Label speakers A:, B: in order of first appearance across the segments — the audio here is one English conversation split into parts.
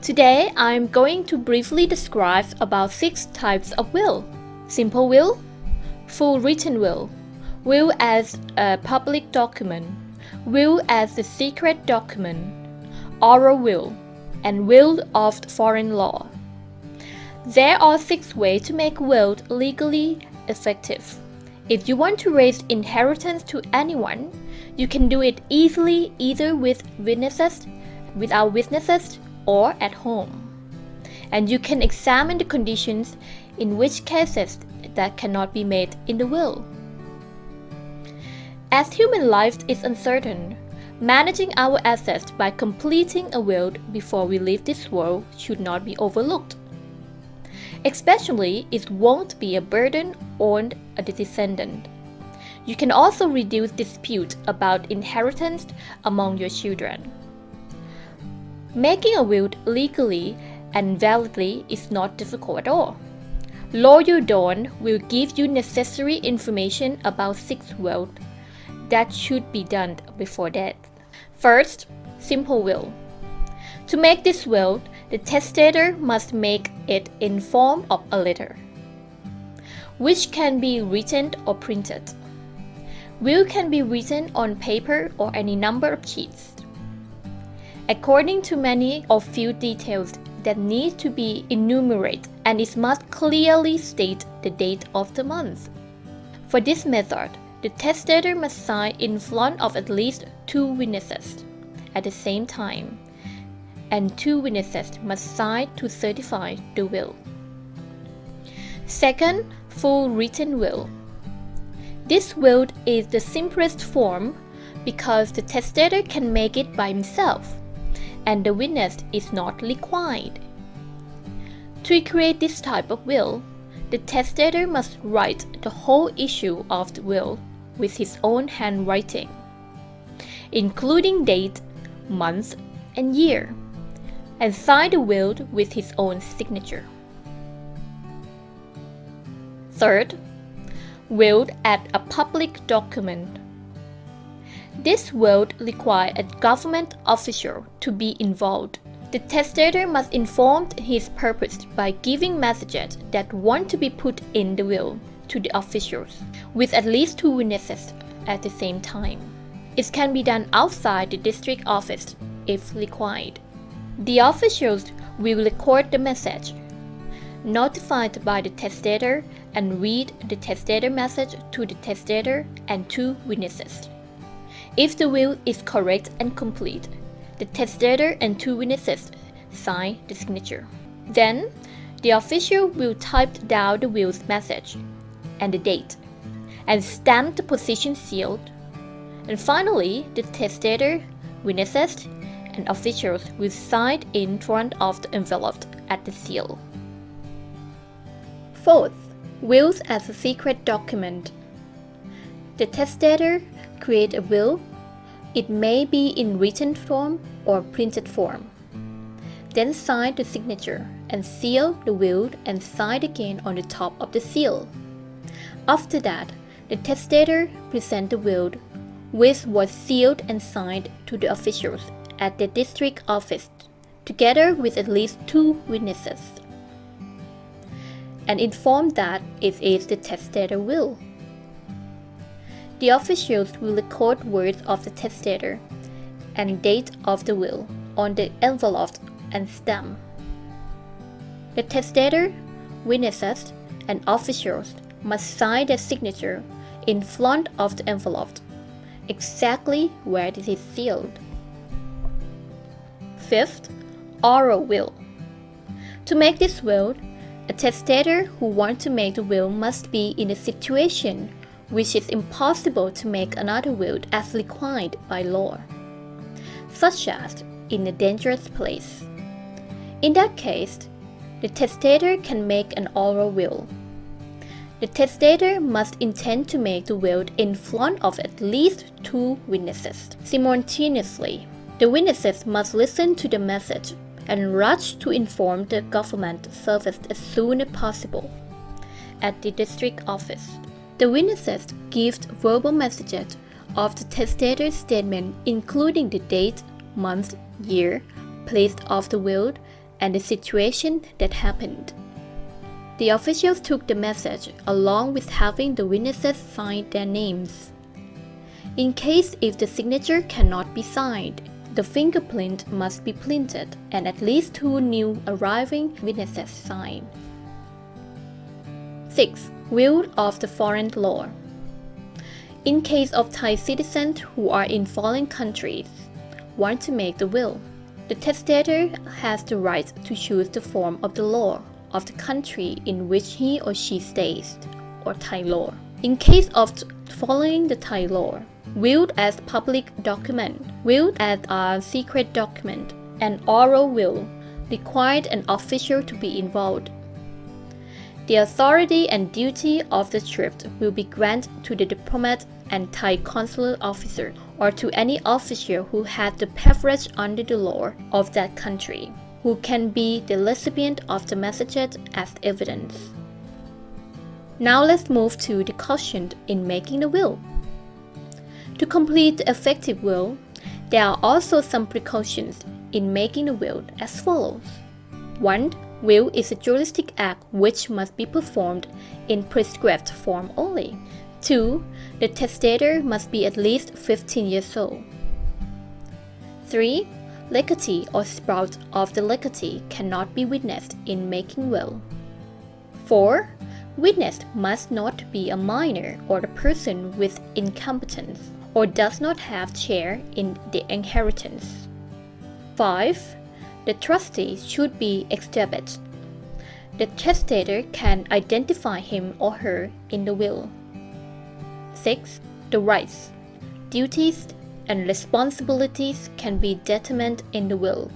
A: Today, I'm going to briefly describe about 6 types of will. Simple will, full written will, will as a public document, will as a secret document, oral will, and will of foreign law. There are 6 ways to make will legally effective. If you want to raise inheritance to anyone, you can do it easily either with witnesses, without witnesses, or at home. And you can examine the conditions in which cases that cannot be made in the will. As human life is uncertain, managing our assets by completing a will before we leave this world should not be overlooked. Especially, it won't be a burden on a descendant. You can also reduce dispute about inheritance among your children. Making a will legally and validly is not difficult at all. Lawyer Dawn will give you necessary information about 6 wills that should be done before death. First, simple will. To make this will, the testator must make it in form of a letter, which can be written or printed. Will can be written on paper or any number of sheets, according to many or few details that need to be enumerated, and it must clearly state the date of the month. For this method, the testator must sign in front of at least 2 witnesses at the same time, and 2 witnesses must sign to certify the will. Second, full written will. This will is the simplest form because the testator can make it by himself, and the witness is not required. To create this type of will, the testator must write the whole issue of the will with his own handwriting, including date, month, and year, and sign the will with his own signature. Third, will as a public document. This will require a government official to be involved. The testator must inform his purpose by giving messages that want to be put in the will to the officials, with at least 2 witnesses at the same time. It can be done outside the district office if required. The officials will record the message, notified by the testator, and read the testator message to the testator and 2 witnesses. If the will is correct and complete, the testator and 2 witnesses sign the signature. Then, the official will type down the will's message and the date, and stamp the position sealed. And finally, the testator, witnesses, and officials will sign in front of the envelope at the seal. Fourth, wills as a secret document. The testator creates a will. It may be in written form or printed form. Then sign the signature and seal the will and sign again on the top of the seal. After that, the testator presents the will with what's sealed and signed to the officials at the district office, together with at least 2 witnesses, and inform that it is the testator will. The officials will record words of the testator and date of the will on the envelope and stamp. The testator, witnesses, and officials must sign their signature in front of the envelope, exactly where it is sealed. Fifth, oral will. To make this will, a testator who wants to make the will must be in a situation which is impossible to make another will as required by law, such as in a dangerous place. In that case, the testator can make an oral will. The testator must intend to make the will in front of at least 2 witnesses simultaneously. The witnesses must listen to the message and rush to inform the government service as soon as possible at the district office. The witnesses give verbal messages of the testator's statement, including the date, month, year, place of the will, and the situation that happened. The officials took the message along with having the witnesses sign their names. In case if the signature cannot be signed, the fingerprint must be printed and at least 2 new arriving witnesses sign. 6. Will of the foreign law. In case of Thai citizens who are in foreign countries want to make the will, the testator has the right to choose the form of the law of the country in which he or she stays, or Thai law. In case of following the Thai law, will as public document, will as a secret document, and oral will required an official to be involved. The authority and duty of the script will be granted to the diplomat and Thai consular officer or to any official who has the privilege under the law of that country, who can be the recipient of the messages as evidence. Now let's move to the caution in making the will. To complete the effective will, there are also some precautions in making the will as follows. 1. Will is a juristic act which must be performed in prescribed form only. 2. The testator must be at least 15 years old. 3. Legatee or spouse of the legatee cannot be witnessed in making will. 4. Witness must not be a minor or a person with incompetence or does not have share in the inheritance. 5. The trustee should be established. The testator can identify him or her in the will. 6. The rights, duties, and responsibilities can be determined in the will.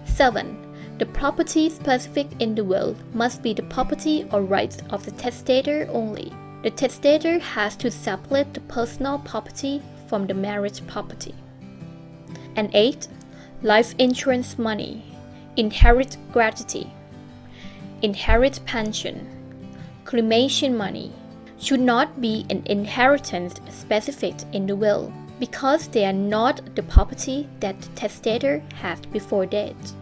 A: 7. The property specific in the will must be the property or rights of the testator only. The testator has to separate the personal property from the marriage property. And 8. Life insurance money, inherit gratuity, inherit pension, cremation money should not be an inheritance specified in the will because they are not the property that the testator had before death.